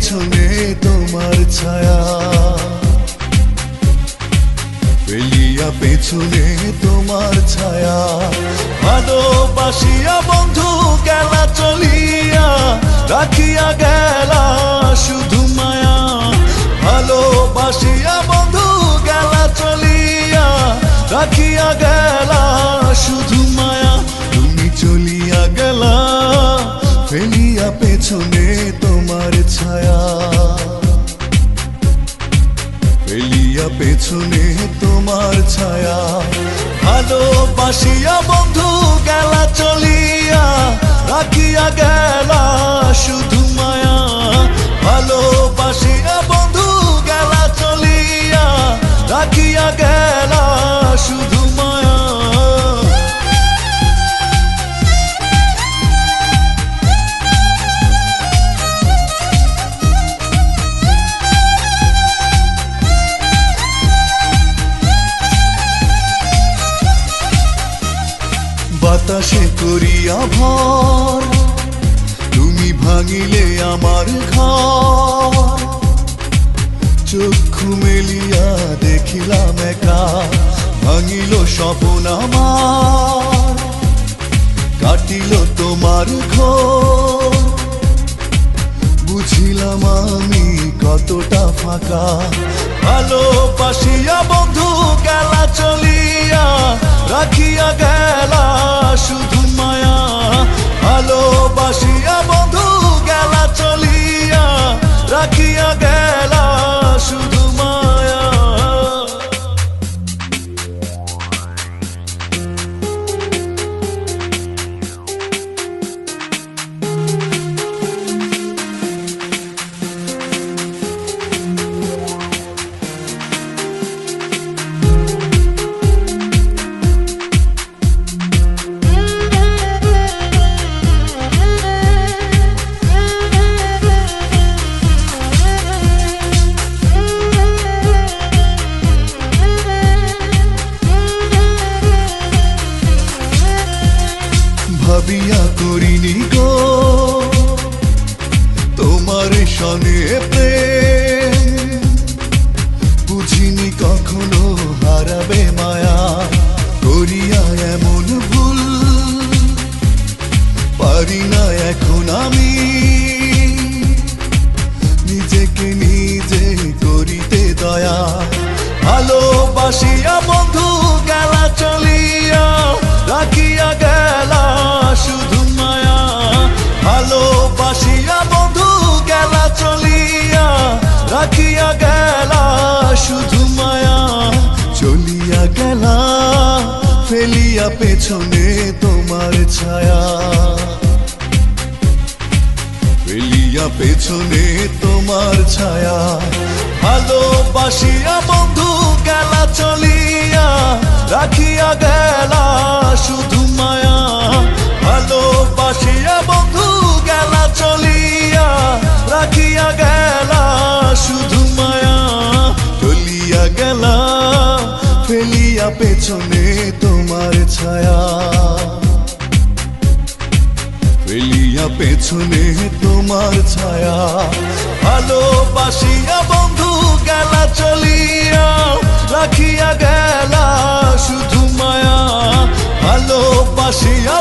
পেছনে তোমার ছায়া, ফেলিয়া পেছনে তোমার ছায়া। ভালোবাসিয়া বন্ধু গেলা চলিয়া, রাখিয়া গেলা শুধু মায়া। ভালোবাসিয়া বন্ধু গেলা চলিয়া, রাখিয়া গেলা শুধু মায়া। তুমি চলিয়া গেলা ফেলিয়া পেছনে তোমার ছায়া, ফেলিয়া পেছনে তোমার ছায়া। ভালোবাসিয়া বন্ধু গেলা চলিয়া, রাখিয়া গেলা শুধু মায়া। ভালোবাসিয়া বন্ধু গেলা চলিয়া, রাখিয়া গেলা শুধু মায়া। বাতাসে করিয়া ভর, তুমি ভাঙিলে আমার ঘর। চক্ষু মেলিয়া দেখিলাম একা, ভাঙিল স্বপ্ন আমার। কাটিল তোমার ঘর, বুঝিলাম আমি কতটা ফাঁকা। ভালোবাসিয়া বন্ধু গেলা চলিয়া, রাখিয়া গেলা শুধু মায়া। ভালোবাসিয়া বন্ধু গেলা চলিয়া, রাখিয়া গেলা শুধু মায়া। ভাবিয়া করিনি গো তোমার সনে প্রেম, বুঝিনি কখনো হারাবে মায়া। করিয়া এমন ভুল পারি না এখন আমি, নিজেকে নিজে করিতে দয়া। ভালোবাসিয়া বন্ধু গেলা চলিয়া, রাখিয়া গেলা শুধু মায়া। ভালোবাসিয়া বন্ধু গেলা চলিয়া, রাখিয়া গেলা শুধু মায়া। চলিয়া গেলা ফেলিয়া পেছনে তোমার ছায়া, ফেলিয়া পেছনে তোমার ছায়া। ভালোবাসিয়া বন্ধু গেলা চলিয়া, রাখিয়া গেলা শুধু মায়া। ভালোবাসিয়া বন্ধু গেলা চলিয়া, রাখিয়া গেলা শুধু মায়া। চলিয়া গেলা ফেলিয়া পেছনে তোমার ছায়া, ফেলিয়া পেছনে তোমার ছায়া। ভালোবাসিয়া বন্ধু গেলা চলিয়া, রাখিয়া গেলা শুধু মায়া। ভালোবাসিয়া